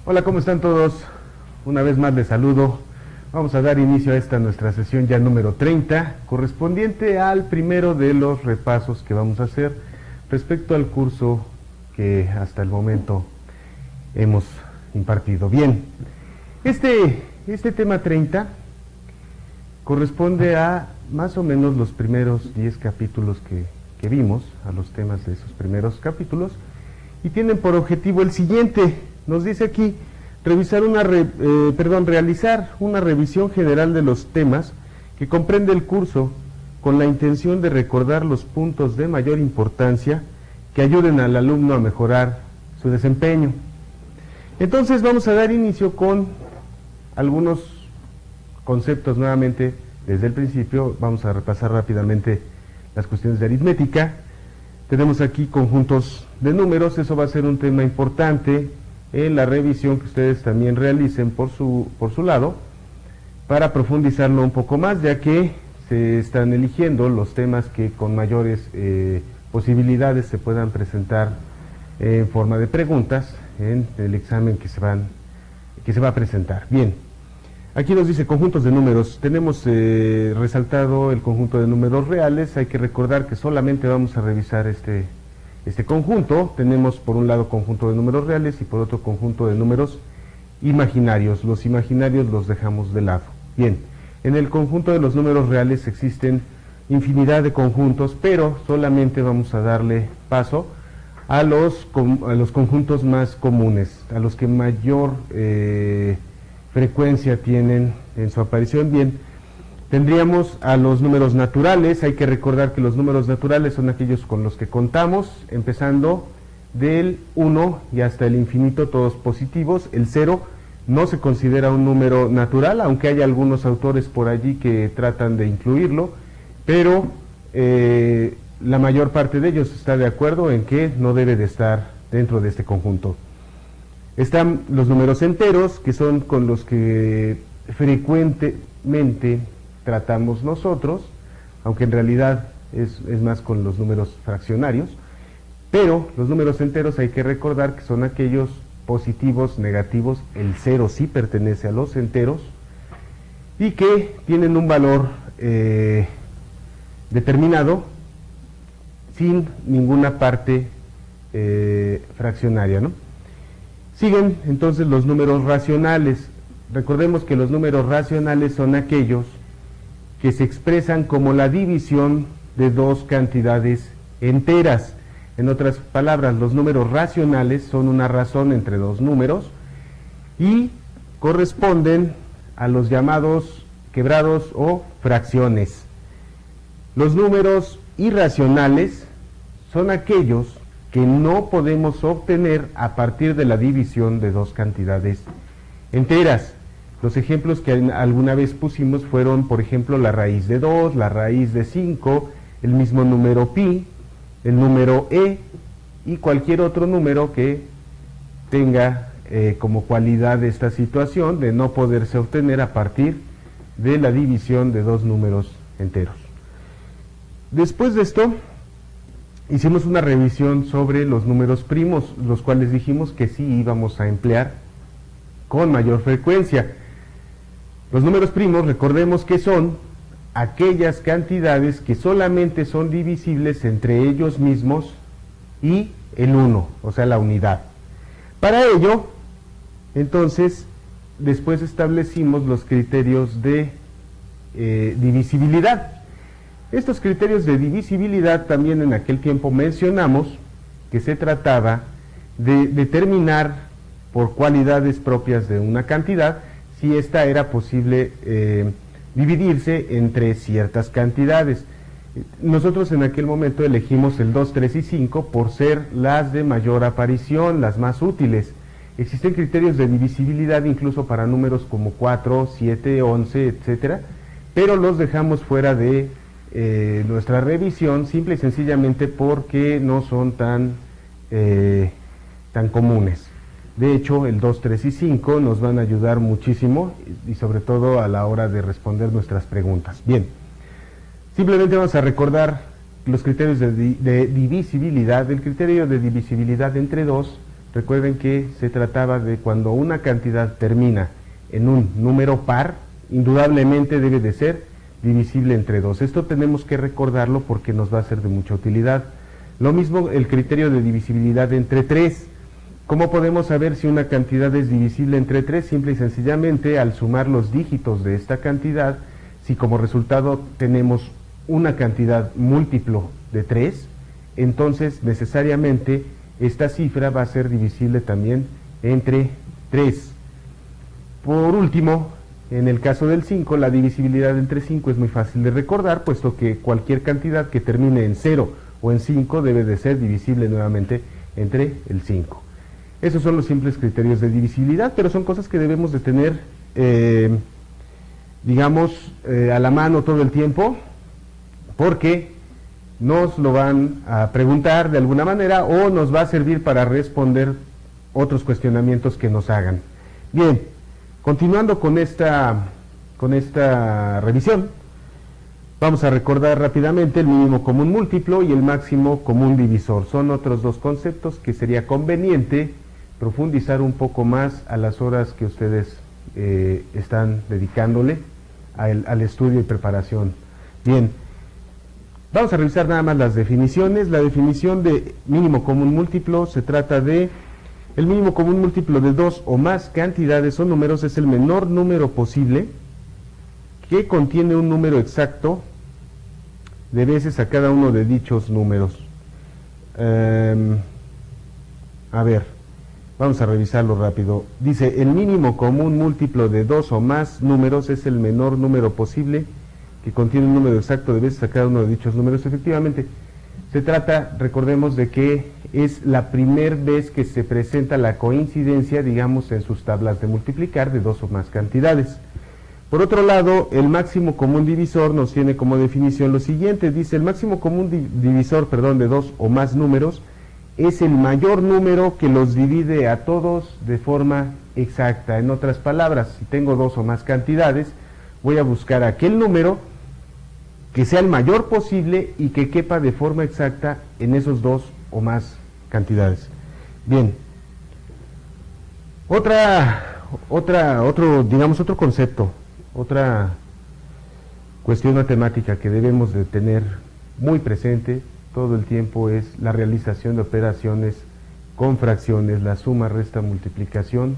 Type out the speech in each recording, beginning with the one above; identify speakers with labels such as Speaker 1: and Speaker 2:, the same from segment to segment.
Speaker 1: Hola, ¿cómo están todos? Una vez más les saludo. Vamos a dar inicio a esta nuestra sesión ya número 30, correspondiente al primero de los repasos que vamos a hacer respecto al curso que hasta el momento hemos impartido. Bien, este tema 30 corresponde a más o menos los primeros 10 capítulos que vimos, a los temas de esos primeros capítulos, y tienen por objetivo el siguiente. Nos dice aquí realizar una revisión general de los temas que comprende el curso con la intención de recordar los puntos de mayor importancia que ayuden al alumno a mejorar su desempeño. Entonces vamos a dar inicio con algunos conceptos nuevamente desde el principio. Vamos a repasar rápidamente las cuestiones de aritmética. Tenemos aquí conjuntos de números, eso va a ser un tema importante en la revisión que ustedes también realicen por su lado, para profundizarlo un poco más, ya que se están eligiendo los temas que con mayores posibilidades se puedan presentar en forma de preguntas en el examen que se va a presentar. Bien, aquí nos dice conjuntos de números. Tenemos resaltado el conjunto de números reales. Hay que recordar que solamente vamos a revisar este conjunto. Tenemos por un lado conjunto de números reales y por otro conjunto de números imaginarios. Los imaginarios los dejamos de lado. Bien, en el conjunto de los números reales existen infinidad de conjuntos, pero solamente vamos a darle paso a los conjuntos más comunes, a los que mayor frecuencia tienen en su aparición. Bien, tendríamos a los números naturales. Hay que recordar que los números naturales son aquellos con los que contamos, empezando del 1 y hasta el infinito, todos positivos. El 0 no se considera un número natural, aunque hay algunos autores por allí que tratan de incluirlo, pero la mayor parte de ellos está de acuerdo en que no debe de estar dentro de este conjunto. Están los números enteros, que son con los que frecuentemente tratamos nosotros, aunque en realidad es más con los números fraccionarios. Pero los números enteros hay que recordar que son aquellos positivos, negativos. El 0 sí pertenece a los enteros y que tienen un valor determinado sin ninguna parte fraccionaria, ¿no? Siguen entonces los números racionales. Recordemos que los números racionales son aquellos que se expresan como la división de dos cantidades enteras. En otras palabras, los números racionales son una razón entre dos números y corresponden a los llamados quebrados o fracciones. Los números irracionales son aquellos que no podemos obtener a partir de la división de dos cantidades enteras. Los ejemplos que alguna vez pusimos fueron, por ejemplo, la raíz de 2, la raíz de 5, el mismo número pi, el número e y cualquier otro número que tenga como cualidad esta situación de no poderse obtener a partir de la división de dos números enteros. Después de esto, hicimos una revisión sobre los números primos, los cuales dijimos que sí íbamos a emplear con mayor frecuencia. Los números primos, recordemos que son aquellas cantidades que solamente son divisibles entre ellos mismos y el 1, o sea, la unidad. Para ello, entonces, después establecimos los criterios de divisibilidad. Estos criterios de divisibilidad también en aquel tiempo mencionamos que se trataba de determinar por cualidades propias de una cantidad si ésta era posible dividirse entre ciertas cantidades. Nosotros en aquel momento elegimos el 2, 3 y 5 por ser las de mayor aparición, las más útiles. Existen criterios de divisibilidad incluso para números como 4, 7, 11, etcétera, pero los dejamos fuera de nuestra revisión simple y sencillamente porque no son tan comunes. De hecho, el 2, 3 y 5 nos van a ayudar muchísimo y sobre todo a la hora de responder nuestras preguntas. Bien, simplemente vamos a recordar los criterios de divisibilidad. El criterio de divisibilidad entre 2 Recuerden que se trataba de cuando una cantidad termina en un número par, indudablemente debe de ser divisible entre 2. Esto tenemos que recordarlo porque nos va a ser de mucha utilidad. Lo mismo el criterio de divisibilidad entre 3. ¿Cómo podemos saber si una cantidad es divisible entre 3? Simple y sencillamente al sumar los dígitos de esta cantidad, si como resultado tenemos una cantidad múltiplo de 3, entonces necesariamente esta cifra va a ser divisible también entre 3. Por último, en el caso del 5, la divisibilidad entre 5 es muy fácil de recordar, puesto que cualquier cantidad que termine en 0 o en 5 debe de ser divisible nuevamente entre el 5. Esos son los simples criterios de divisibilidad, pero son cosas que debemos de tener, a la mano todo el tiempo, porque nos lo van a preguntar de alguna manera o nos va a servir para responder otros cuestionamientos que nos hagan. Bien, continuando con esta revisión, vamos a recordar rápidamente el mínimo común múltiplo y el máximo común divisor. Son otros dos conceptos que sería conveniente profundizar un poco más a las horas que ustedes están dedicándole al estudio y preparación. Bien, vamos a revisar nada más las definiciones. La definición de mínimo común múltiplo se trata de: el mínimo común múltiplo de dos o más cantidades o números es el menor número posible que contiene un número exacto de veces a cada uno de dichos números. Vamos a revisarlo rápido. Dice, el mínimo común múltiplo de dos o más números es el menor número posible que contiene un número exacto de veces a cada uno de dichos números. Efectivamente, se trata, recordemos, de que es la primera vez que se presenta la coincidencia, digamos, en sus tablas de multiplicar de dos o más cantidades. Por otro lado, el máximo común divisor nos tiene como definición lo siguiente. Dice, el máximo común divisor de dos o más números es el mayor número que los divide a todos de forma exacta. En otras palabras, si tengo dos o más cantidades, voy a buscar aquel número que sea el mayor posible y que quepa de forma exacta en esos dos o más cantidades. Bien, otro concepto, otra cuestión matemática que debemos de tener muy presente todo el tiempo es la realización de operaciones con fracciones, la suma, resta, multiplicación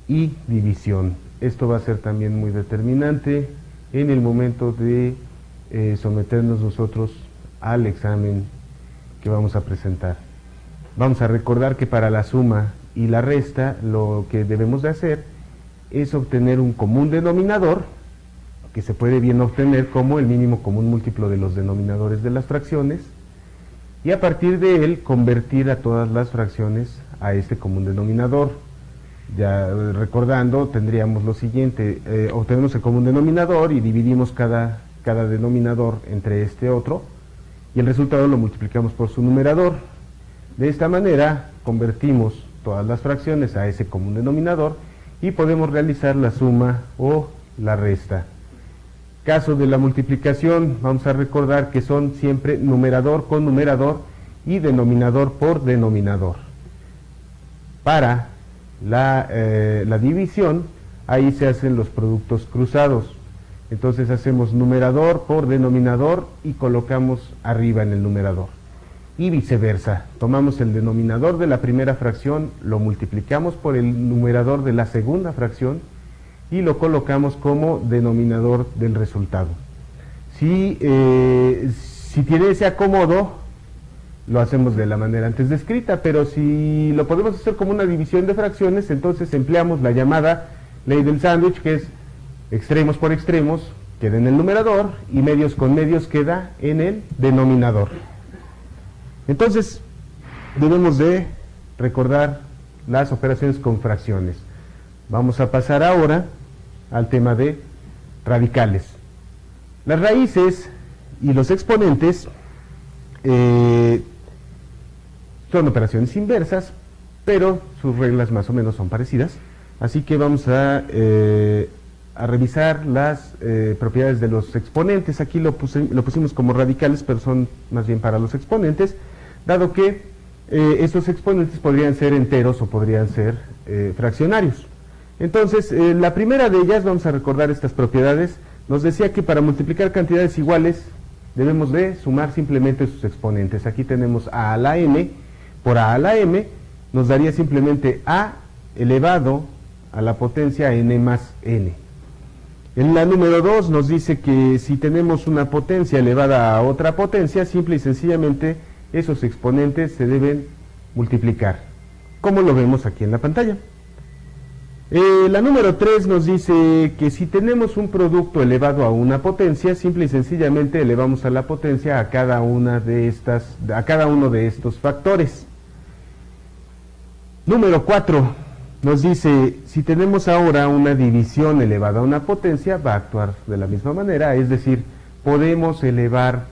Speaker 1: y división. Esto va a ser también muy determinante en el momento de someternos nosotros al examen que vamos a presentar. Vamos a recordar que para la suma y la resta lo que debemos de hacer es obtener un común denominador, que se puede bien obtener como el mínimo común múltiplo de los denominadores de las fracciones, y a partir de él convertir a todas las fracciones a este común denominador. Ya recordando, tendríamos lo siguiente: obtenemos el común denominador y dividimos cada denominador entre este otro, y el resultado lo multiplicamos por su numerador. De esta manera convertimos todas las fracciones a ese común denominador y podemos realizar la suma o la resta. Caso de la multiplicación, vamos a recordar que son siempre numerador con numerador y denominador por denominador. Para la división, ahí se hacen los productos cruzados. Entonces hacemos numerador por denominador y colocamos arriba en el numerador. Y viceversa, tomamos el denominador de la primera fracción, lo multiplicamos por el numerador de la segunda fracción y lo colocamos como denominador del resultado. Si tiene ese acomodo, lo hacemos de la manera antes descrita, pero si lo podemos hacer como una división de fracciones, entonces empleamos la llamada ley del sándwich, que es extremos por extremos queda en el numerador y medios con medios queda en el denominador. Entonces, debemos de recordar las operaciones con fracciones. Vamos a pasar ahora al tema de radicales. Las raíces y los exponentes son operaciones inversas, pero sus reglas más o menos son parecidas. Así que vamos a revisar las propiedades de los exponentes. Aquí lo pusimos como radicales, pero son más bien para los exponentes, dado que estos exponentes podrían ser enteros o podrían ser fraccionarios. Entonces, la primera de ellas, vamos a recordar estas propiedades, nos decía que para multiplicar cantidades iguales debemos de sumar simplemente sus exponentes. Aquí tenemos a la n por a la m, nos daría simplemente a elevado a la potencia n más n. En la número 2 nos dice que si tenemos una potencia elevada a otra potencia, simple y sencillamente esos exponentes se deben multiplicar, como lo vemos aquí en la pantalla. La número 3 nos dice que si tenemos un producto elevado a una potencia, simple y sencillamente elevamos a la potencia a cada uno de estos factores. Número 4 nos dice, si tenemos ahora una división elevada a una potencia, va a actuar de la misma manera, es decir, podemos elevar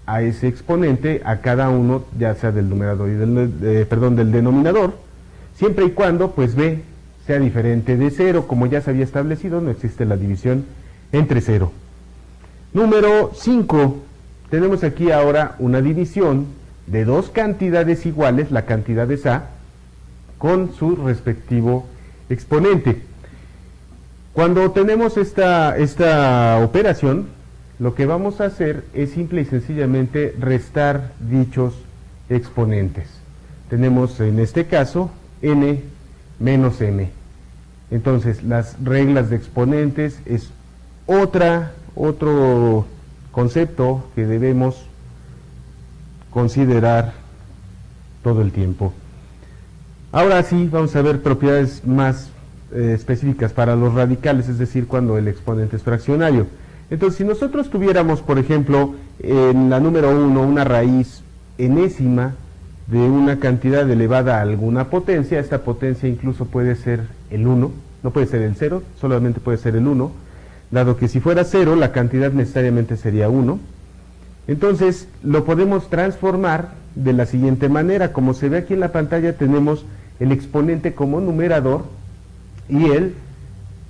Speaker 1: a ese exponente a cada uno, ya sea del numerador y del denominador, siempre y cuando pues b sea diferente de 0, como ya se había establecido, no existe la división entre 0. Número 5, tenemos aquí ahora una división de dos cantidades iguales, la cantidad es a, con su respectivo exponente. Cuando tenemos esta operación, lo que vamos a hacer es simple y sencillamente restar dichos exponentes. Tenemos en este caso n menos m. Entonces las reglas de exponentes es otro concepto que debemos considerar todo el tiempo. Ahora sí, vamos a ver propiedades más específicas para los radicales, es decir, cuando el exponente es fraccionario. Entonces, si nosotros tuviéramos, por ejemplo, en la número 1, una raíz enésima de una cantidad elevada a alguna potencia, esta potencia incluso puede ser el 1, no puede ser el 0, solamente puede ser el 1, dado que si fuera 0, la cantidad necesariamente sería 1. Entonces, lo podemos transformar de la siguiente manera. Como se ve aquí en la pantalla, tenemos el exponente como numerador y el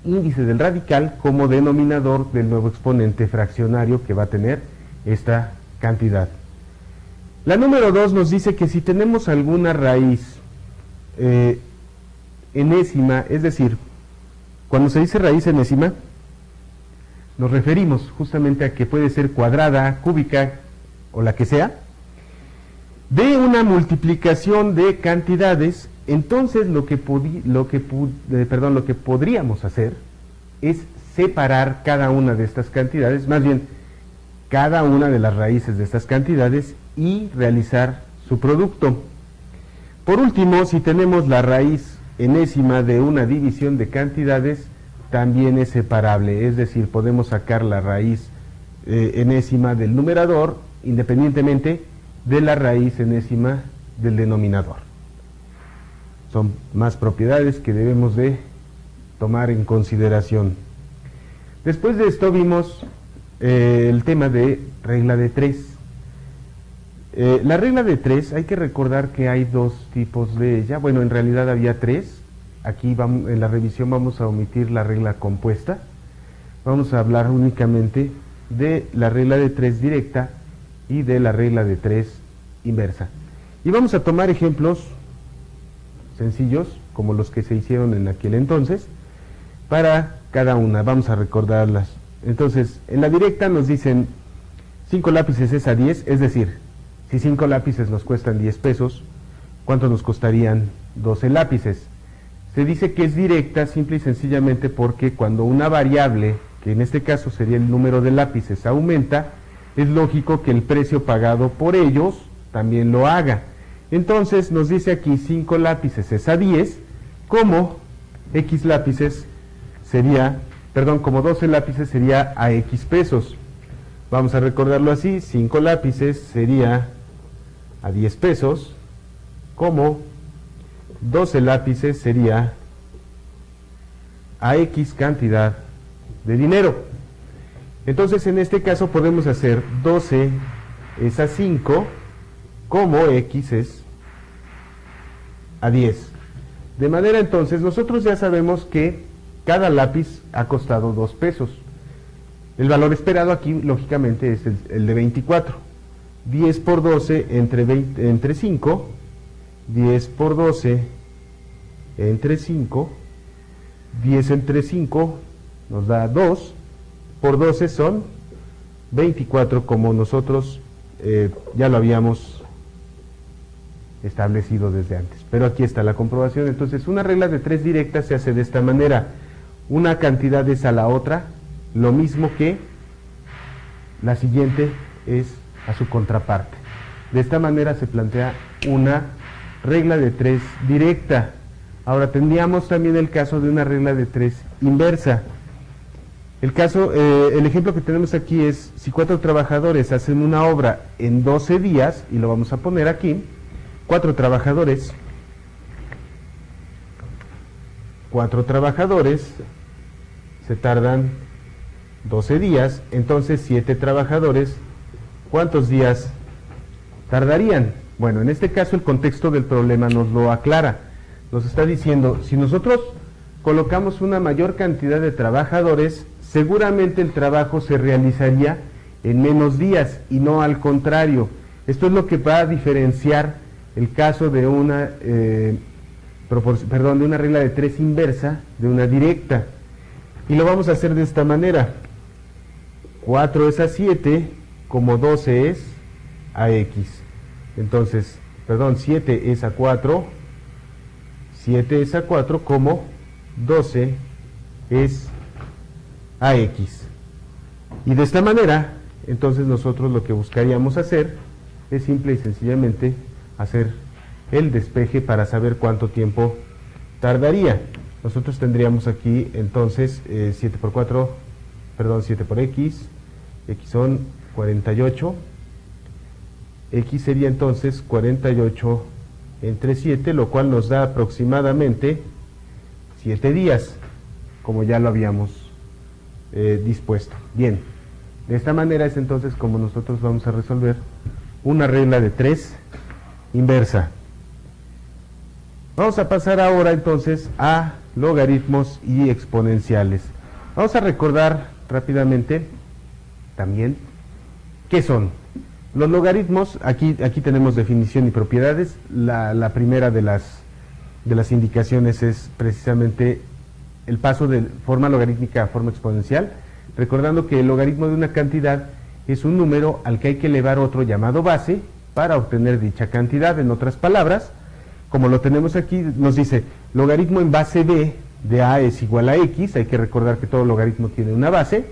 Speaker 1: índice del radical como denominador del nuevo exponente fraccionario que va a tener esta cantidad. La número 2 nos dice que si tenemos alguna raíz enésima, es decir, cuando se dice raíz enésima, nos referimos justamente a que puede ser cuadrada, cúbica o la que sea, de una multiplicación de cantidades. Entonces lo que podríamos hacer es separar cada una de estas cantidades, más bien cada una de las raíces de estas cantidades y realizar su producto. Por último, si tenemos la raíz enésima de una división de cantidades, también es separable, es decir, podemos sacar la raíz enésima del numerador independientemente de la raíz enésima del denominador. Son más propiedades que debemos de tomar en consideración. Después de esto vimos el tema de regla de 3. La regla de 3, hay que recordar que hay dos tipos de ella. Bueno, en realidad había 3. Aquí en la revisión vamos a omitir la regla compuesta. Vamos a hablar únicamente de la regla de 3 directa y de la regla de 3 inversa. Y vamos a tomar ejemplos sencillos, como los que se hicieron en aquel entonces, para cada una. Vamos a recordarlas. Entonces, en la directa nos dicen 5 lápices es a 10, es decir, si 5 lápices nos cuestan 10 pesos, ¿cuánto nos costarían 12 lápices? Se dice que es directa simple y sencillamente porque cuando una variable, que en este caso sería el número de lápices, aumenta, es lógico que el precio pagado por ellos también lo haga. Entonces nos dice aquí 5 lápices es a 10, como X lápices sería, como 12 lápices sería a X pesos. Vamos a recordarlo así, 5 lápices sería a 10 pesos, como 12 lápices sería a X cantidad de dinero. Entonces en este caso podemos hacer 12 es a 5, como X es a 10. De manera entonces nosotros ya sabemos que cada lápiz ha costado 2 pesos. El valor esperado aquí lógicamente es el de 24. 10 por 12 entre 5 10 por 12 entre 5, 10 entre 5 nos da 2, por 12 son 24, como nosotros ya lo habíamos establecido desde antes. Pero aquí está la comprobación. Entonces, una regla de 3 directa se hace de esta manera: una cantidad es a la otra lo mismo que la siguiente es a su contraparte. De esta manera se plantea una regla de 3 directa. Ahora tendríamos también el caso de una regla de 3 inversa. El ejemplo que tenemos aquí es: si 4 trabajadores hacen una obra en 12 días, y lo vamos a poner aquí, 4 trabajadores se tardan 12 días, entonces 7 trabajadores, ¿cuántos días tardarían? Bueno, en este caso el contexto del problema nos lo aclara. Nos está diciendo, si nosotros colocamos una mayor cantidad de trabajadores, seguramente el trabajo se realizaría en menos días y no al contrario. Esto es lo que va a diferenciar el caso de una regla de 3 inversa de una directa. Y lo vamos a hacer de esta manera: 4 es a 7, como 12 es a x. Entonces, 7 es a 4, 7 es a 4, como 12 es a x. Y de esta manera, entonces nosotros lo que buscaríamos hacer es simple y sencillamente hacer el despeje para saber cuánto tiempo tardaría. Nosotros tendríamos aquí entonces 7 por x, x son 48, x sería entonces 48 entre 7, lo cual nos da aproximadamente 7 días, como ya lo habíamos dispuesto. Bien, de esta manera es entonces como nosotros vamos a resolver una regla de 3 inversa. Vamos a pasar ahora entonces a logaritmos y exponenciales. Vamos a recordar rápidamente también qué son. Los logaritmos, aquí tenemos definición y propiedades. La primera de las indicaciones es precisamente el paso de forma logarítmica a forma exponencial, recordando que el logaritmo de una cantidad es un número al que hay que elevar otro llamado base para obtener dicha cantidad. En otras palabras, como lo tenemos aquí, nos dice logaritmo en base b de a es igual a x. Hay que recordar que todo logaritmo tiene una base,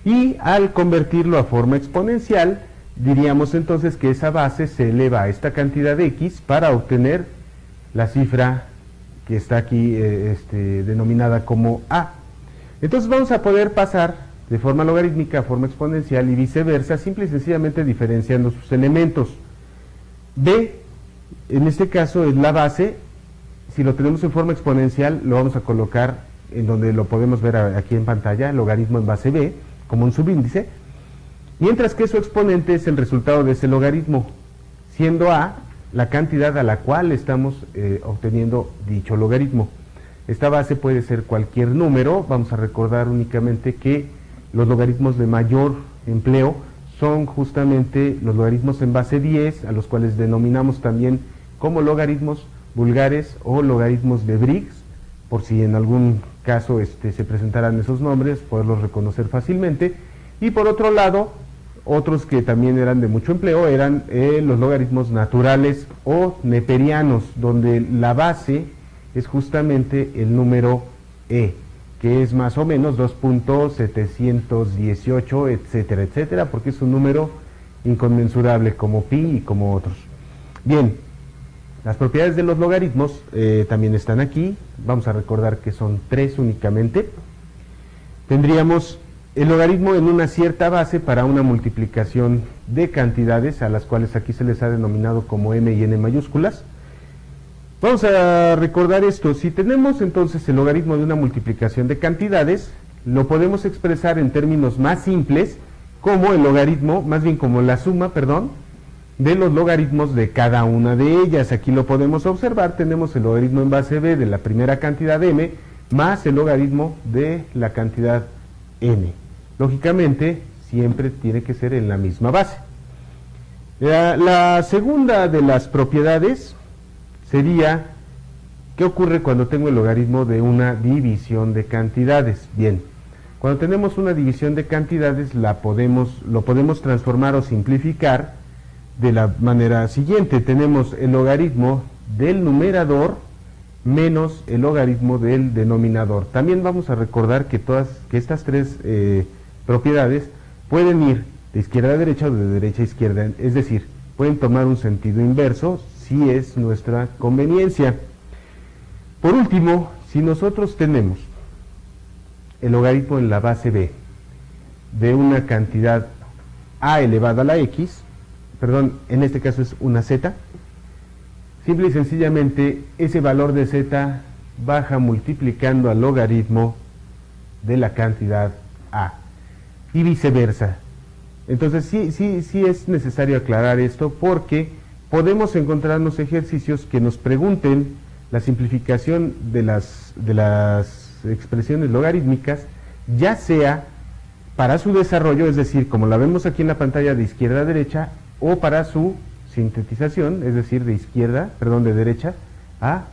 Speaker 1: y al convertirlo a forma exponencial diríamos entonces que esa base se eleva a esta cantidad de x para obtener la cifra que está aquí denominada como a. Entonces vamos a poder pasar de forma logarítmica a forma exponencial y viceversa, simple y sencillamente diferenciando sus elementos. B, en este caso, es la base. Si lo tenemos en forma exponencial, lo vamos a colocar en donde lo podemos ver aquí en pantalla, logaritmo en base b, como un subíndice, mientras que su exponente es el resultado de ese logaritmo, siendo a la cantidad a la cual estamos obteniendo dicho logaritmo. Esta base puede ser cualquier número. Vamos a recordar únicamente que los logaritmos de mayor empleo son justamente los logaritmos en base 10, a los cuales denominamos también como logaritmos vulgares o logaritmos de Briggs, por si en algún caso se presentaran esos nombres, poderlos reconocer fácilmente. Y por otro lado, otros que también eran de mucho empleo eran los logaritmos naturales o neperianos, donde la base es justamente el número e, que es más o menos 2.718, etcétera, etcétera, porque es un número inconmensurable como pi y como otros. Bien, las propiedades de los logaritmos también están aquí. Vamos a recordar que son 3 únicamente. Tendríamos el logaritmo en una cierta base para una multiplicación de cantidades, a las cuales aquí se les ha denominado como m y n mayúsculas. Vamos a recordar esto: si tenemos entonces el logaritmo de una multiplicación de cantidades, lo podemos expresar en términos más simples como el logaritmo, más bien como la suma, de los logaritmos de cada una de ellas. Aquí lo podemos observar: tenemos el logaritmo en base b de la primera cantidad m más el logaritmo de la cantidad n. Lógicamente, siempre tiene que ser en la misma base. La segunda de las propiedades sería, ¿qué ocurre cuando tengo el logaritmo de una división de cantidades? Bien, cuando tenemos una división de cantidades lo podemos transformar o simplificar de la manera siguiente. Tenemos el logaritmo del numerador menos el logaritmo del denominador. También vamos a recordar que estas tres propiedades pueden ir de izquierda a derecha o de derecha a izquierda, es decir, pueden tomar un sentido inverso si es nuestra conveniencia. Por último, si nosotros tenemos el logaritmo en la base b de una cantidad a elevado a la x, perdón, en este caso es una z, simple y sencillamente ese valor de z baja multiplicando al logaritmo de la cantidad a y viceversa. Entonces sí es necesario aclarar esto, porque podemos encontrarnos ejercicios que nos pregunten la simplificación de las expresiones logarítmicas, ya sea para su desarrollo, es decir, como la vemos aquí en la pantalla, de izquierda a derecha, o para su sintetización, es decir, de derecha a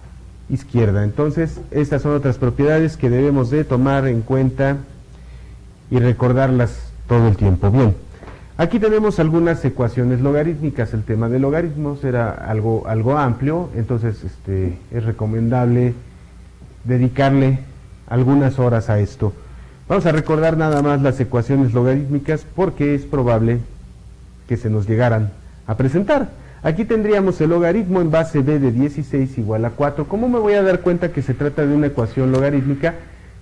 Speaker 1: izquierda. Entonces, estas son otras propiedades que debemos de tomar en cuenta y recordarlas todo el tiempo. Bien, aquí tenemos algunas ecuaciones logarítmicas. El tema de logaritmos era algo amplio, entonces es recomendable dedicarle algunas horas a esto. Vamos a recordar nada más las ecuaciones logarítmicas porque es probable que se nos llegaran a presentar. Aquí tendríamos el logaritmo en base b de 16 igual a 4. ¿Cómo me voy a dar cuenta que se trata de una ecuación logarítmica?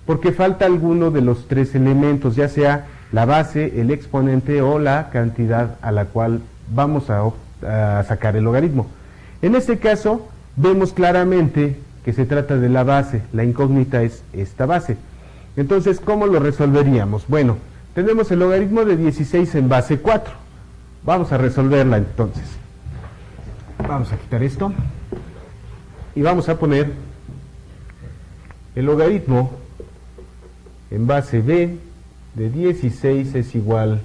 Speaker 1: Porque falta alguno de los tres elementos, ya sea la base, el exponente o la cantidad a la cual vamos a sacar el logaritmo. En este caso, vemos claramente que se trata de la base, la incógnita es esta base. Entonces, ¿cómo lo resolveríamos? Bueno, tenemos el logaritmo de 16 en base 4. Vamos a resolverla entonces. Vamos a quitar esto y vamos a poner el logaritmo en base b de 16 es igual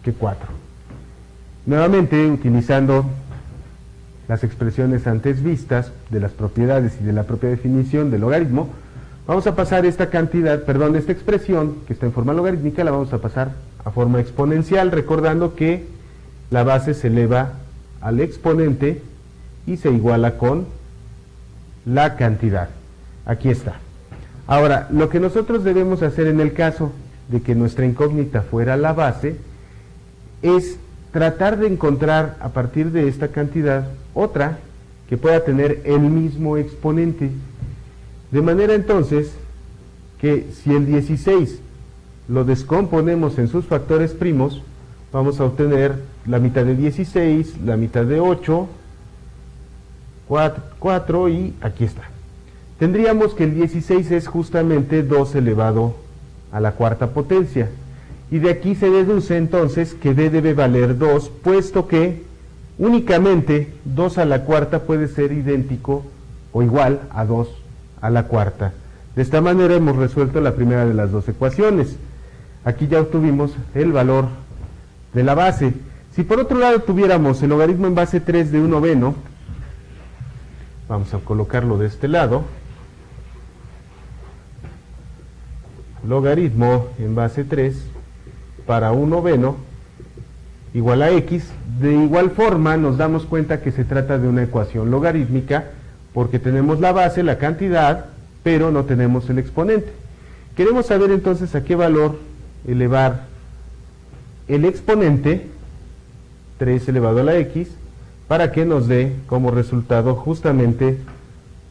Speaker 1: que 4. Nuevamente, utilizando las expresiones antes vistas de las propiedades y de la propia definición del logaritmo, vamos a pasar esta expresión que está en forma logarítmica, la vamos a pasar a forma exponencial, recordando que la base se eleva al exponente y se iguala con la cantidad. Aquí está. Ahora, lo que nosotros debemos hacer en el caso de que nuestra incógnita fuera la base es tratar de encontrar a partir de esta cantidad otra que pueda tener el mismo exponente, de manera entonces que si el 16 lo descomponemos en sus factores primos, vamos a obtener la mitad de 16, la mitad de 8, 4 y aquí está. Tendríamos que el 16 es justamente 2 elevado a la cuarta potencia. Y de aquí se deduce entonces que d debe valer 2, puesto que únicamente 2 a la cuarta puede ser idéntico o igual a 2 a la cuarta. De esta manera hemos resuelto la primera de las dos ecuaciones. Aquí ya obtuvimos el valor de la base. Si por otro lado tuviéramos el logaritmo en base 3 de 1/9, vamos a colocarlo de este lado. Logaritmo en base 3 para 1/9 igual a x. De igual forma nos damos cuenta que se trata de una ecuación logarítmica porque tenemos la base, la cantidad, pero no tenemos el exponente. Queremos saber entonces a qué valor elevar el exponente 3 elevado a la x para que nos dé como resultado justamente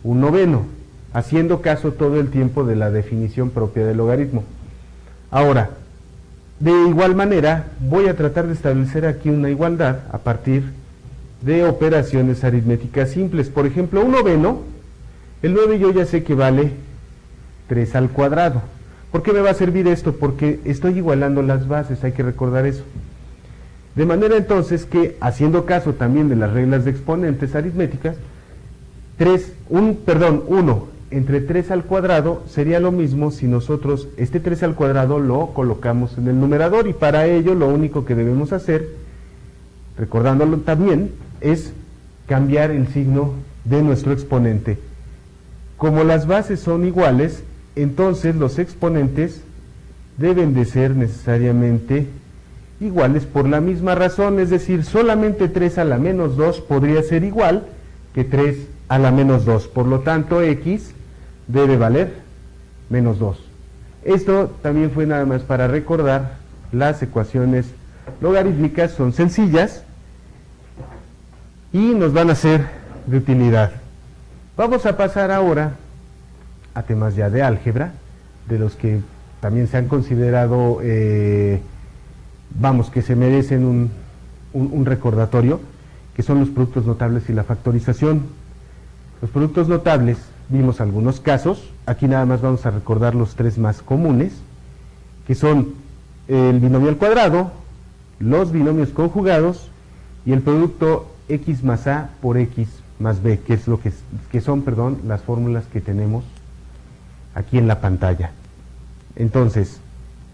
Speaker 1: 1/9, haciendo caso todo el tiempo de la definición propia del logaritmo. Ahora, de igual manera, voy a tratar de establecer aquí una igualdad a partir de operaciones aritméticas simples. Por ejemplo, 1/9, el 9 yo ya sé que vale 3 al cuadrado. ¿Por qué me va a servir esto? Porque estoy igualando las bases, hay que recordar eso. De manera entonces que, haciendo caso también de las reglas de exponentes aritméticas, 1 entre 3 al cuadrado sería lo mismo si nosotros este 3 al cuadrado lo colocamos en el numerador, y para ello lo único que debemos hacer, recordándolo también, es cambiar el signo de nuestro exponente. Como las bases son iguales, entonces los exponentes deben de ser necesariamente iguales por la misma razón, es decir, solamente 3 a la menos 2 podría ser igual que 3 a la menos 2, por lo tanto x debe valer menos 2. Esto también fue nada más para recordar, las ecuaciones logarítmicas son sencillas y nos van a ser de utilidad. Vamos a pasar ahora a temas ya de álgebra, de los que también se han considerado, que se merecen un recordatorio, que son los productos notables y la factorización. Los productos notables, vimos algunos casos, aquí nada más vamos a recordar los 3 más comunes, que son el binomio al cuadrado, los binomios conjugados y el producto x más a por x más b, que es que son las fórmulas que tenemos aquí en la pantalla. Entonces,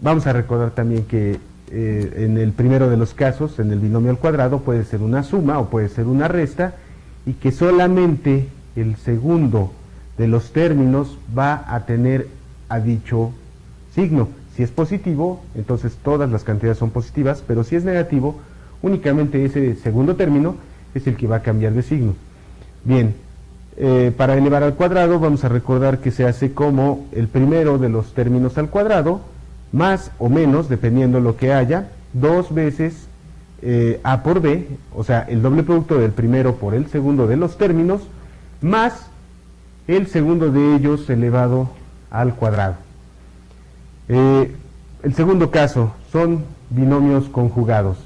Speaker 1: vamos a recordar también que en el primero de los casos, en el binomio al cuadrado, puede ser una suma o puede ser una resta, y que solamente el segundo de los términos va a tener a dicho signo. Si es positivo, entonces todas las cantidades son positivas, pero si es negativo, únicamente ese segundo término es el que va a cambiar de signo. Bien, para elevar al cuadrado vamos a recordar que se hace como el primero de los términos al cuadrado, más o menos, dependiendo lo que haya, 2 veces a por b, o sea, el doble producto del primero por el segundo de los términos, más el segundo de ellos elevado al cuadrado. El segundo caso son binomios conjugados.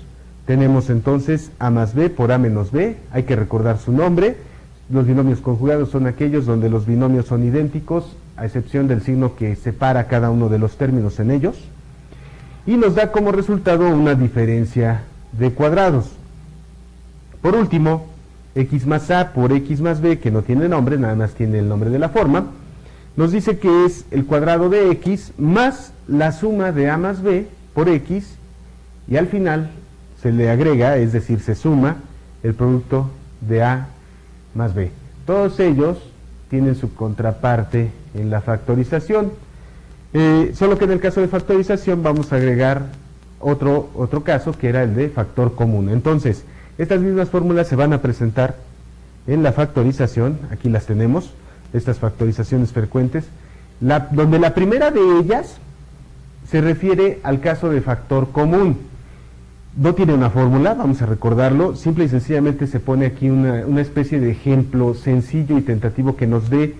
Speaker 1: Tenemos entonces a más b por a menos b, hay que recordar su nombre. Los binomios conjugados son aquellos donde los binomios son idénticos, a excepción del signo que separa cada uno de los términos en ellos, y nos da como resultado una diferencia de cuadrados. Por último, x más a por x más b, que no tiene nombre, nada más tiene el nombre de la forma, nos dice que es el cuadrado de x más la suma de a más b por x, y al final se le agrega, es decir, se suma el producto de a más b. Todos ellos tienen su contraparte en la factorización, solo que en el caso de factorización vamos a agregar otro caso, que era el de factor común. Entonces, estas mismas fórmulas se van a presentar en la factorización. Aquí las tenemos, estas factorizaciones frecuentes, donde la primera de ellas se refiere al caso de factor común. No tiene una fórmula, vamos a recordarlo, simple y sencillamente se pone aquí una especie de ejemplo sencillo y tentativo que nos dé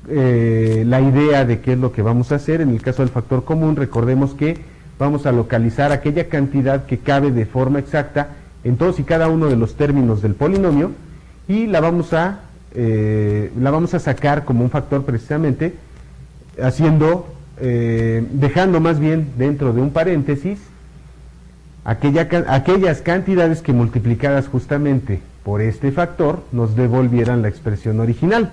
Speaker 1: la idea de qué es lo que vamos a hacer. En el caso del factor común, recordemos que vamos a localizar aquella cantidad que cabe de forma exacta en todos y cada uno de los términos del polinomio, y la vamos a sacar como un factor precisamente, dejando más bien dentro de un paréntesis aquellas cantidades que, multiplicadas justamente por este factor, nos devolvieran la expresión original.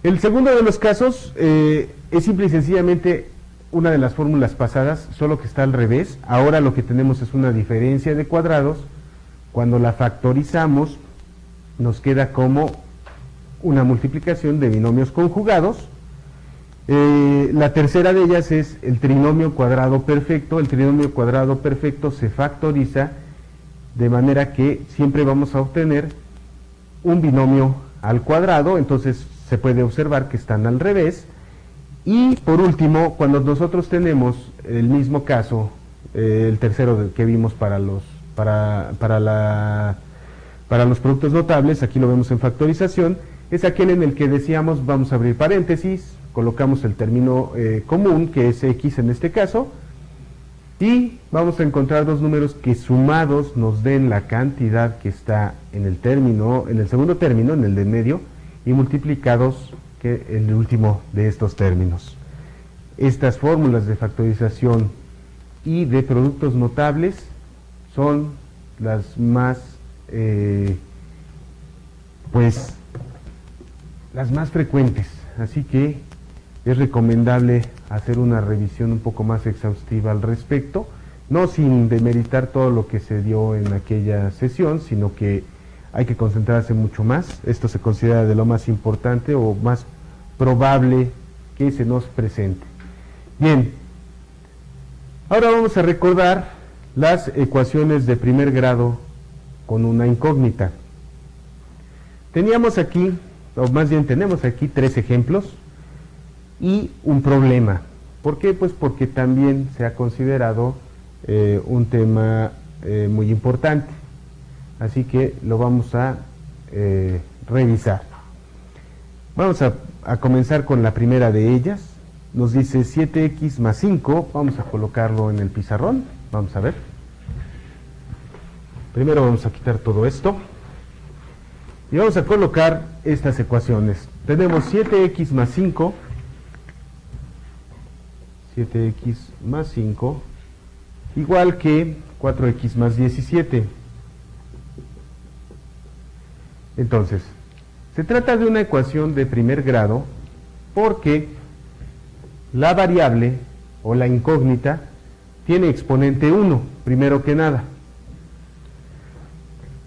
Speaker 1: El segundo de los casos es simple y sencillamente una de las fórmulas pasadas, solo que está al revés. Ahora lo que tenemos es una diferencia de cuadrados. Cuando la factorizamos, nos queda como una multiplicación de binomios conjugados. La tercera de ellas es el trinomio cuadrado perfecto. El trinomio cuadrado perfecto se factoriza de manera que siempre vamos a obtener un binomio al cuadrado, entonces se puede observar que están al revés. Y por último, cuando nosotros tenemos el mismo caso, el tercero que vimos para los productos notables, aquí lo vemos en factorización, es aquel en el que decíamos, vamos a abrir paréntesis, colocamos el término común, que es x en este caso, y vamos a encontrar dos números que sumados nos den la cantidad que está en el segundo término, en el de medio, y multiplicados que el último de estos términos. Estas fórmulas de factorización y de productos notables son las más frecuentes, así que es recomendable hacer una revisión un poco más exhaustiva al respecto, no sin demeritar todo lo que se dio en aquella sesión, sino que hay que concentrarse mucho más. Esto se considera de lo más importante o más probable que se nos presente. Bien, ahora vamos a recordar las ecuaciones de primer grado con una incógnita. Teníamos aquí, o más bien tenemos aquí 3 ejemplos y un problema. ¿Por qué? Pues porque también se ha considerado un tema muy importante. Así que lo vamos a revisar. Vamos a comenzar con la primera de ellas. Nos dice 7x más 5. Vamos a colocarlo en el pizarrón. Vamos a ver. Primero vamos a quitar todo esto. Y vamos a colocar estas ecuaciones. Tenemos 7x más 5. 7x más 5. Igual que 4x más 17. Entonces, se trata de una ecuación de primer grado porque la variable o la incógnita tiene exponente 1, primero que nada.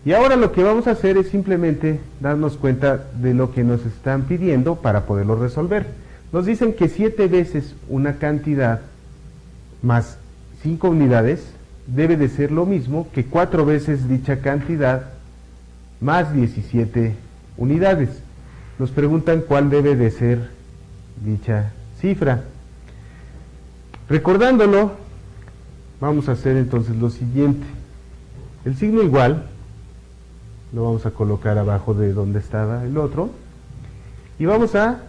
Speaker 1: Y ahora lo que vamos a hacer es simplemente darnos cuenta de lo que nos están pidiendo para poderlo resolver. Nos dicen que 7 veces una cantidad más 5 unidades debe de ser lo mismo que 4 veces dicha cantidad más 17 unidades. Nos preguntan cuál debe de ser dicha cifra. Recordándolo, vamos a hacer entonces lo siguiente. El signo igual lo vamos a colocar abajo de donde estaba el otro y vamos a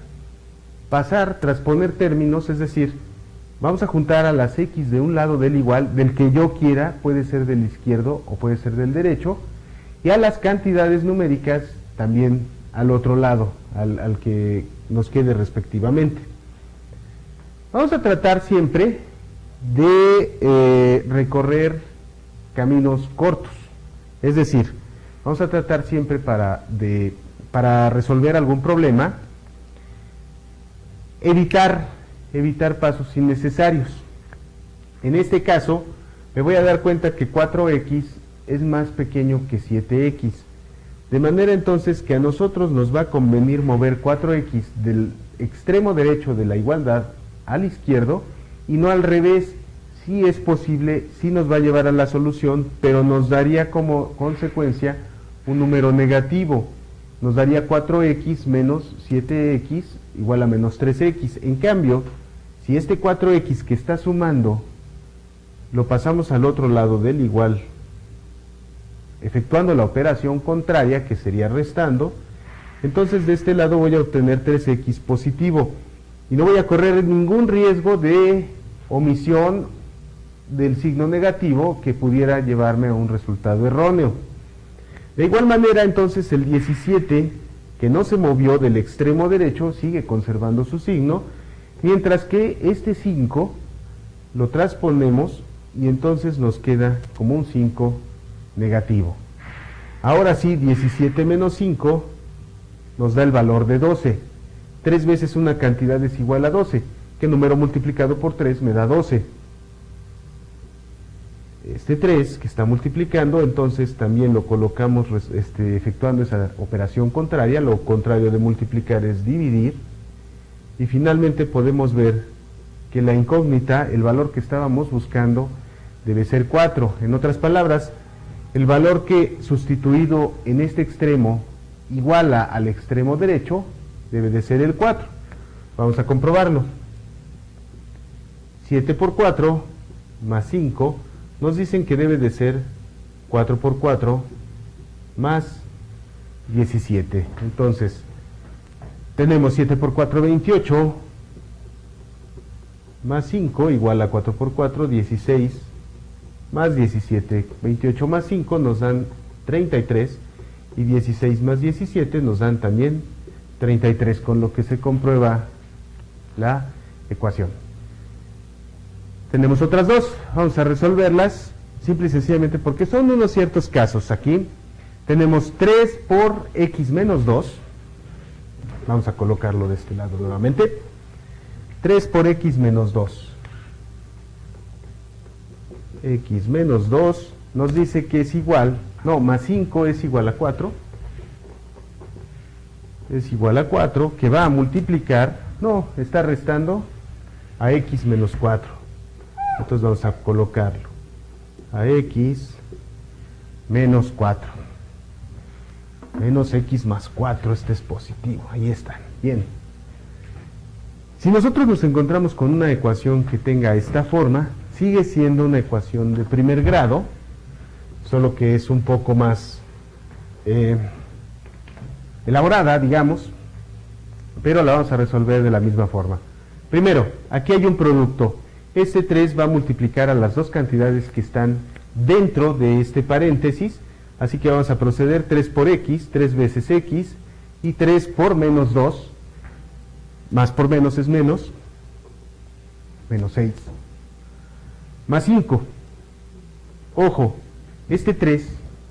Speaker 1: pasar, transponer términos, es decir, vamos a juntar a las x de un lado del igual, del que yo quiera, puede ser del izquierdo o puede ser del derecho, y a las cantidades numéricas también al otro lado, al que nos quede respectivamente. Vamos a tratar siempre de recorrer caminos cortos, es decir, vamos a tratar siempre para resolver algún problema, evitar pasos innecesarios. En este caso, me voy a dar cuenta que 4x es más pequeño que 7x. De manera entonces que a nosotros nos va a convenir mover 4x del extremo derecho de la igualdad al izquierdo y no al revés. Si es posible, sí nos va a llevar a la solución, pero nos daría como consecuencia un número negativo. Nos daría 4x menos 7x igual a menos 3x. En cambio, si este 4x que está sumando lo pasamos al otro lado del igual, efectuando la operación contraria, que sería restando, entonces de este lado voy a obtener 3x positivo y no voy a correr ningún riesgo de omisión del signo negativo que pudiera llevarme a un resultado erróneo. De igual manera, entonces el 17, que no se movió del extremo derecho, sigue conservando su signo, mientras que este 5 lo transponemos y entonces nos queda como un 5 negativo. Ahora sí, 17 menos 5 nos da el valor de 12. 3 veces una cantidad es igual a 12. ¿Qué número multiplicado por 3 me da 12? Este 3 que está multiplicando, entonces también lo colocamos efectuando esa operación contraria. Lo contrario de multiplicar es dividir. Y finalmente podemos ver que la incógnita, el valor que estábamos buscando, debe ser 4. En otras palabras, el valor que sustituido en este extremo iguala al extremo derecho debe de ser el 4. Vamos a comprobarlo. 7 por 4 más 5 nos dicen que debe de ser 4 por 4 más 17. Entonces, tenemos 7 por 4, 28, más 5 igual a 4 por 4, 16, más 17. 28 más 5 nos dan 33, y 16 más 17 nos dan también 33, con lo que se comprueba la ecuación. Tenemos otras dos, vamos a resolverlas, simple y sencillamente porque son unos ciertos casos. Aquí tenemos 3 por x menos 2, vamos a colocarlo de este lado nuevamente, 3 por x menos 2. X menos 2 nos dice que es igual, no, más 5 es igual a 4, es igual a 4, que va a multiplicar, no, está restando a x menos 4. Entonces vamos a colocarlo a x menos 4. Menos x más 4, este es positivo, ahí está, bien. Si nosotros nos encontramos con una ecuación que tenga esta forma, sigue siendo una ecuación de primer grado, solo que es un poco más elaborada, digamos, pero la vamos a resolver de la misma forma. Primero, aquí hay un producto. Este 3 va a multiplicar a las dos cantidades que están dentro de este paréntesis, así que vamos a proceder 3 por x, 3 veces x, y 3 por menos 2, más por menos es menos 6, más 5. Ojo, este 3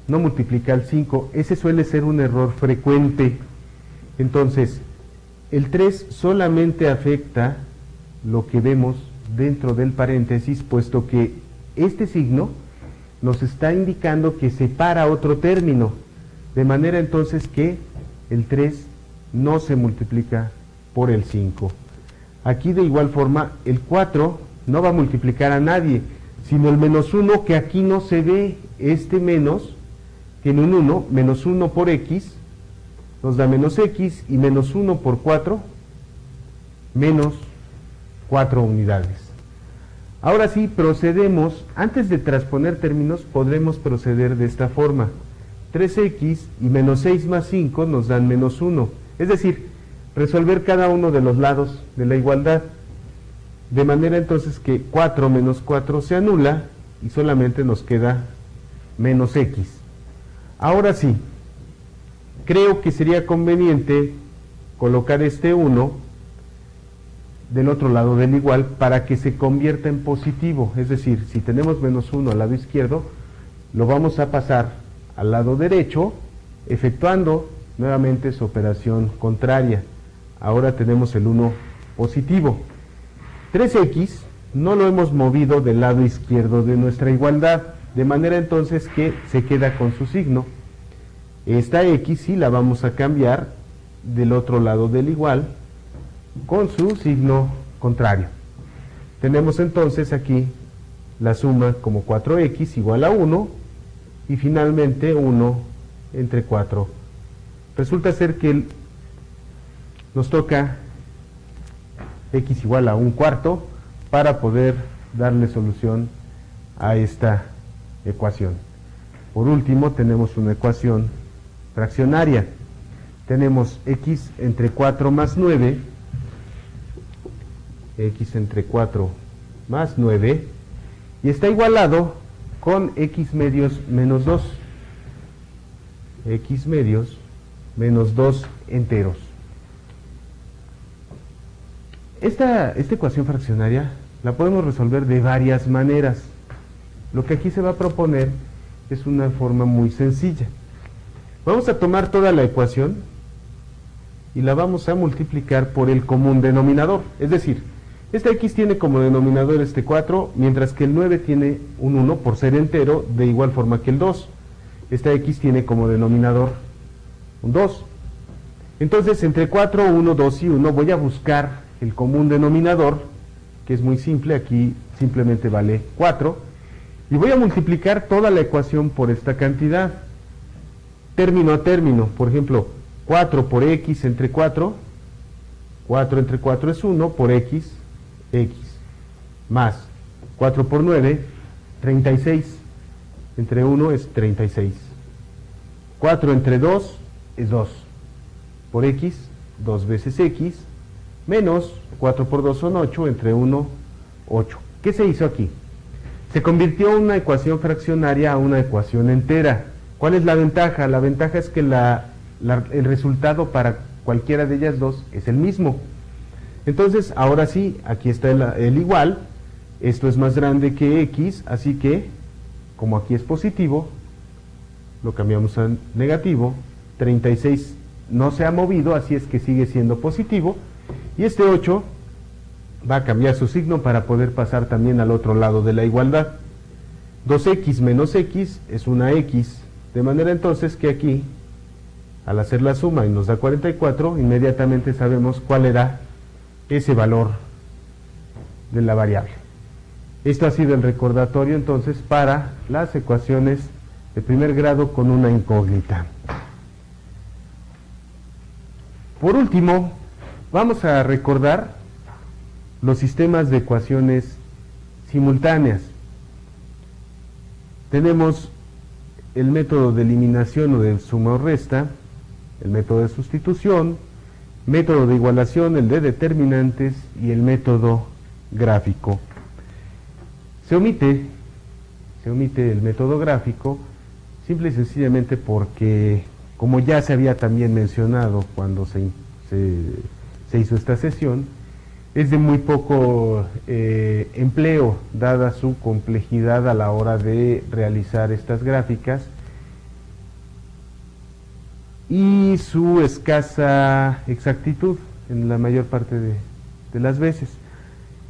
Speaker 1: no multiplica al 5, ese suele ser un error frecuente. Entonces, el 3 solamente afecta lo que vemos dentro del paréntesis, puesto que este signo nos está indicando que separa otro término, de manera entonces que el 3 no se multiplica por el 5. Aquí de igual forma el 4 no va a multiplicar a nadie, sino el menos 1, que aquí no se ve. Este menos tiene un 1, menos 1 por x nos da menos x, y menos 1 por 4 menos 4 unidades. Ahora sí, procedemos, antes de transponer términos, podremos proceder de esta forma. 3x y menos 6 más 5 nos dan menos 1. Es decir, resolver cada uno de los lados de la igualdad. De manera entonces que 4 menos 4 se anula y solamente nos queda menos x. Ahora sí, creo que sería conveniente colocar este 1 del otro lado del igual para que se convierta en positivo. Es decir, si tenemos menos 1 al lado izquierdo, lo vamos a pasar al lado derecho, efectuando nuevamente su operación contraria. Ahora tenemos el 1 positivo. 3x no lo hemos movido del lado izquierdo de nuestra igualdad, de manera entonces que se queda con su signo. Esta x sí la vamos a cambiar del otro lado del igual con su signo contrario. Tenemos entonces aquí la suma como 4x igual a 1 y finalmente 1 entre 4. Resulta ser que nos toca x igual a 1/4 para poder darle solución a esta ecuación. Por último, tenemos una ecuación fraccionaria. Tenemos x entre 4 más 9, x entre 4 más 9, y está igualado con x medios menos 2, x medios menos 2 enteros. Esta ecuación fraccionaria la podemos resolver de varias maneras. Lo que aquí se va a proponer es una forma muy sencilla. Vamos a tomar toda la ecuación y la vamos a multiplicar por el común denominador. Es decir, esta x tiene como denominador este 4, mientras que el 9 tiene un 1 por ser entero, de igual forma que el 2. Esta x tiene como denominador un 2. Entonces, entre 4, 1, 2 y 1 voy a buscar el común denominador, que es muy simple, aquí simplemente vale 4, y voy a multiplicar toda la ecuación por esta cantidad, término a término. Por ejemplo, 4 por x entre 4, 4 entre 4 es 1, por x, x, más 4 por 9, 36, entre 1 es 36, 4 entre 2 es 2, por x, 2 veces x, menos 4 por 2 son 8, entre 1, 8. ¿Qué se hizo aquí? Se convirtió una ecuación fraccionaria a una ecuación entera. ¿Cuál es la ventaja? La ventaja es que el resultado para cualquiera de ellas dos es el mismo. Entonces, ahora sí, aquí está el igual, esto es más grande que x, así que, como aquí es positivo, lo cambiamos a negativo, 36 no se ha movido, así es que sigue siendo positivo, y este 8 va a cambiar su signo para poder pasar también al otro lado de la igualdad. 2x menos x es una x, de manera entonces que aquí al hacer la suma y nos da 44, inmediatamente sabemos cuál era ese valor de la variable. Esto ha sido el recordatorio entonces para las ecuaciones de primer grado con una incógnita. Por último, vamos a recordar los sistemas de ecuaciones simultáneas. Tenemos el método de eliminación o de suma o resta, el método de sustitución, método de igualación, el de determinantes y el método gráfico. Se omite el método gráfico simple y sencillamente porque, como ya se había también mencionado cuando se hizo esta sesión, es de muy poco empleo, dada su complejidad a la hora de realizar estas gráficas y su escasa exactitud en la mayor parte de las veces.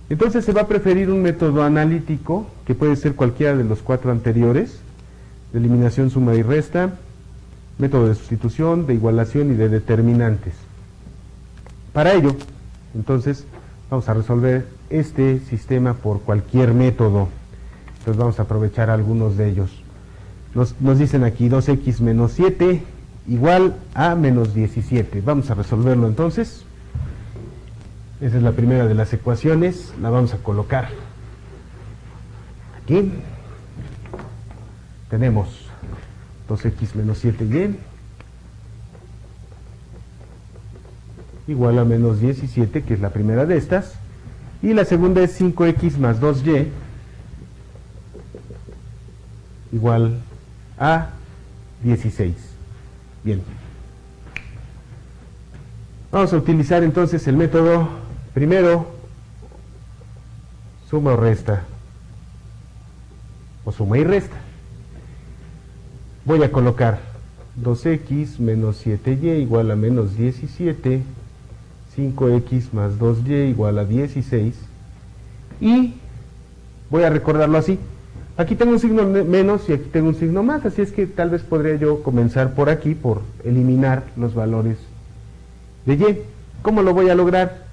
Speaker 1: Entonces se va a preferir un método analítico, que puede ser cualquiera de los 4 anteriores, de eliminación, suma y resta, método de sustitución, de igualación y de determinantes. Para ello, entonces, vamos a resolver este sistema por cualquier método. Entonces vamos a aprovechar algunos de ellos. Nos dicen aquí 2x menos 7 igual a menos 17. Vamos a resolverlo entonces. Esa es la primera de las ecuaciones, la vamos a colocar aquí. Tenemos 2x menos 7y igual a menos 17, que es la primera de estas, y la segunda es 5x más 2y igual a 16. Bien. Vamos a utilizar entonces el método primero, suma o resta, o suma y resta. Voy a colocar 2x menos 7y igual a menos 17, 5x más 2y igual a 16, y voy a recordarlo así. Aquí tengo un signo menos y aquí tengo un signo más, así es que tal vez podría yo comenzar por aquí, por eliminar los valores de y. ¿Cómo lo voy a lograr?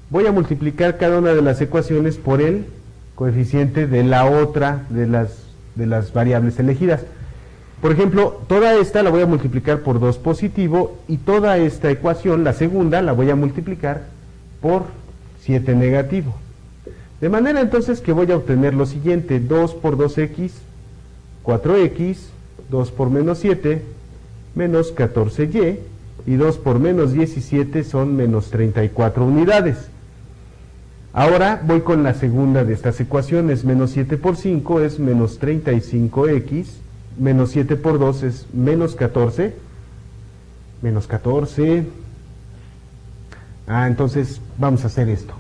Speaker 1: Voy a multiplicar cada una de las ecuaciones por el coeficiente de la otra de las variables elegidas. Por ejemplo, toda esta la voy a multiplicar por 2 positivo y toda esta ecuación, la segunda, la voy a multiplicar por 7 negativo. De manera entonces que voy a obtener lo siguiente: 2 por 2x, 4x, 2 por menos 7, menos 14y, y 2 por menos 17 son menos 34 unidades. Ahora voy con la segunda de estas ecuaciones. Menos 7 por 5 es menos 35x, menos 7 por 2 es menos 14, menos 14. Entonces vamos a hacer esto.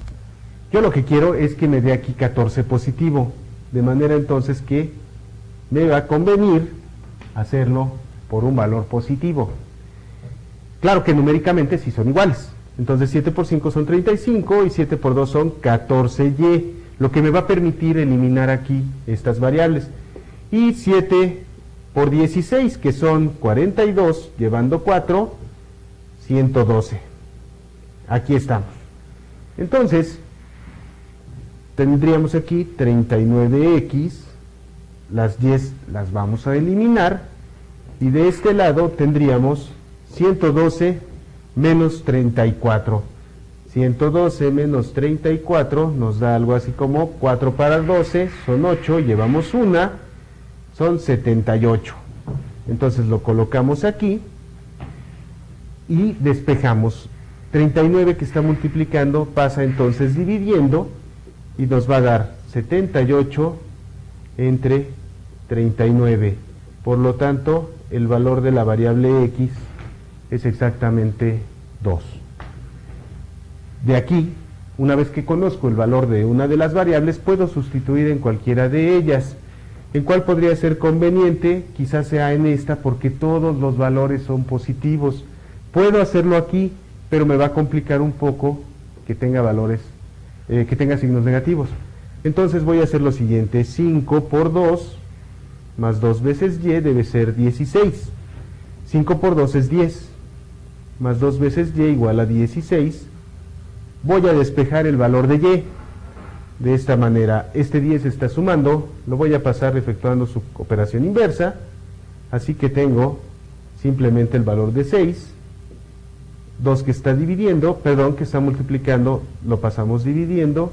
Speaker 1: Yo lo que quiero es que me dé aquí 14 positivo, de manera entonces que me va a convenir hacerlo por un valor positivo. Claro que numéricamente sí son iguales. Entonces 7 por 5 son 35 y 7 por 2 son 14y, lo que me va a permitir eliminar aquí estas variables. Y 7 por 16, que son 42, llevando 4, 112. Aquí estamos. Entonces, tendríamos aquí 39x, las 10 las vamos a eliminar, y de este lado tendríamos 112 menos 34. 112 menos 34 nos da algo así como 4 para 12, son 8, llevamos una, son 78. Entonces lo colocamos aquí y despejamos. 39 que está multiplicando pasa entonces dividiendo y nos va a dar 78 entre 39. Por lo tanto, el valor de la variable x es exactamente 2. De aquí, una vez que conozco el valor de una de las variables, puedo sustituir en cualquiera de ellas. ¿En cuál podría ser conveniente? Quizás sea en esta, porque todos los valores son positivos. Puedo hacerlo aquí, pero me va a complicar un poco que tenga valores, que tenga signos negativos. Entonces voy a hacer lo siguiente: 5 por 2 más 2 veces y debe ser 16. 5 por 2 es 10. más 2 veces y igual a 16. Voy a despejar el valor de y. De esta manera, este 10 está sumando, lo voy a pasar efectuando su operación inversa, así que tengo simplemente el valor de 6, 2 que está dividiendo, perdón, que está multiplicando, lo pasamos dividiendo,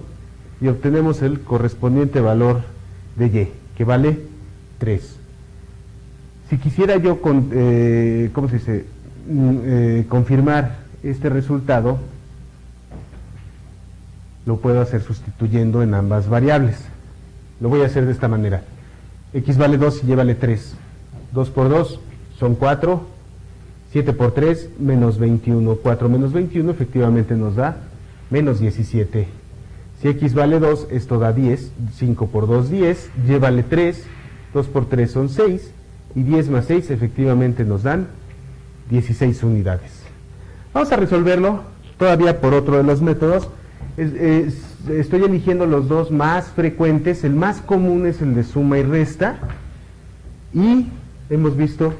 Speaker 1: y obtenemos el correspondiente valor de y, que vale 3. Si quisiera yo confirmar este resultado, lo puedo hacer sustituyendo en ambas variables. Lo voy a hacer de esta manera. X vale 2 y y vale 3. 2 por 2 son 4. 7 por 3 menos 21. 4 menos 21 efectivamente nos da menos 17. Si x vale 2, esto da 10. 5 por 2, 10. Y vale 3. 2 por 3 son 6. Y 10 más 6 efectivamente nos dan 16 unidades. Vamos a resolverlo todavía por otro de los métodos. Estoy eligiendo los dos más frecuentes. El más común es el de suma y resta, y hemos visto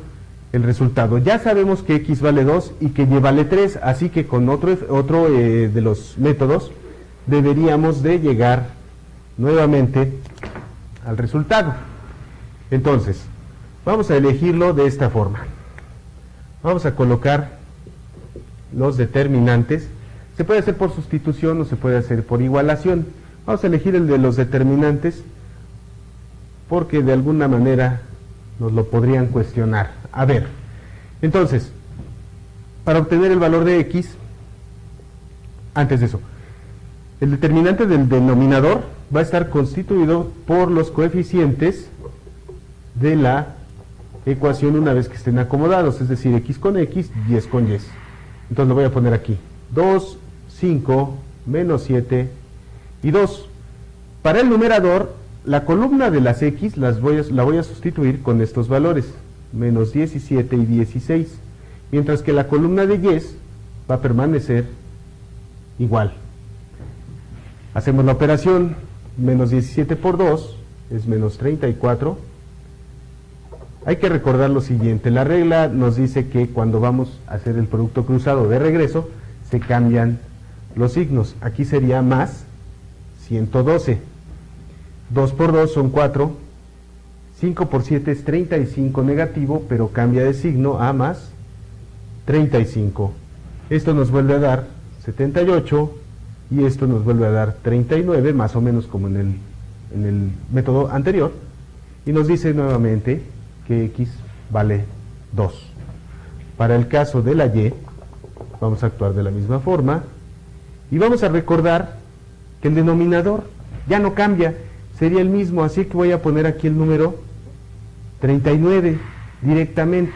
Speaker 1: el resultado. Ya sabemos que x vale 2 y que y vale 3, así que con otro de los métodos deberíamos de llegar nuevamente al resultado. Entonces, vamos a elegirlo de esta forma. Vamos a colocar los determinantes. Se puede hacer por sustitución o se puede hacer por igualación. Vamos a elegir el de los determinantes porque de alguna manera nos lo podrían cuestionar. A ver, entonces, para obtener el valor de x, antes de eso, el determinante del denominador va a estar constituido por los coeficientes de la ecuación una vez que estén acomodados, es decir, x con x, y con y. Entonces lo voy a poner aquí. 2, 5, menos 7 y 2. Para el numerador, la columna de las x la voy a sustituir con estos valores, menos 17 y 16, mientras que la columna de y va a permanecer igual. Hacemos la operación, menos 17 por 2 es menos 34. Hay que recordar lo siguiente, la regla nos dice que cuando vamos a hacer el producto cruzado de regreso, se cambian los signos. Aquí sería más 112. 2 por 2 son 4. 5 por 7 es 35 negativo, pero cambia de signo a más 35. Esto nos vuelve a dar 78 y esto nos vuelve a dar 39, más o menos como en el método anterior. Y nos dice nuevamente que x vale 2. Para el caso de la y, vamos a actuar de la misma forma y vamos a recordar que el denominador ya no cambia, sería el mismo, así que voy a poner aquí el número 39 directamente.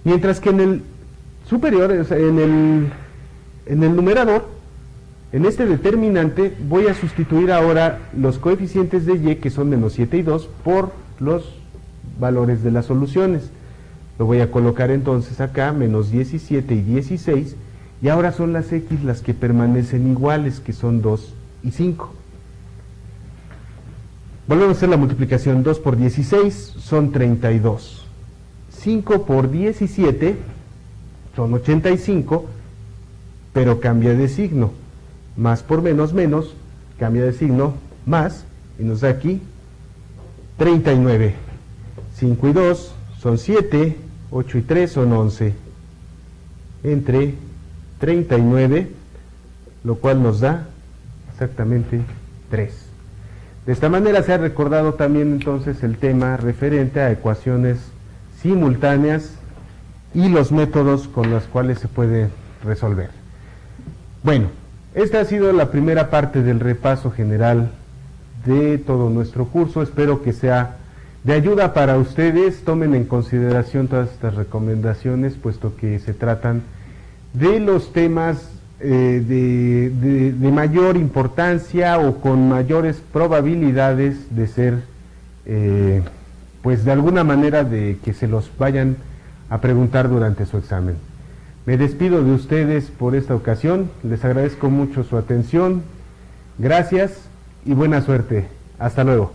Speaker 1: Mientras que en el superior, o sea, en el numerador, en este determinante, voy a sustituir ahora los coeficientes de y, que son menos 7 y 2, por los valores de las soluciones. Lo voy a colocar entonces acá, menos 17 y 16, y ahora son las x las que permanecen iguales, que son 2 y 5. Volvemos a hacer la multiplicación. 2 por 16 son 32. 5 por 17 son 85, pero cambia de signo. Más por menos, menos, cambia de signo, más, y nos da aquí 39. 5 y 2 son 7, 8 y 3 son 11. Entre 39, lo cual nos da exactamente 3. De esta manera se ha recordado también entonces el tema referente a ecuaciones simultáneas y los métodos con los cuales se puede resolver. Bueno, esta ha sido la primera parte del repaso general de todo nuestro curso. Espero que sea de ayuda para ustedes. Tomen en consideración todas estas recomendaciones, puesto que se tratan de los temas de mayor importancia o con mayores probabilidades de ser, pues de alguna manera, de que se los vayan a preguntar durante su examen. Me despido de ustedes por esta ocasión. Les agradezco mucho su atención. Gracias y buena suerte. Hasta luego.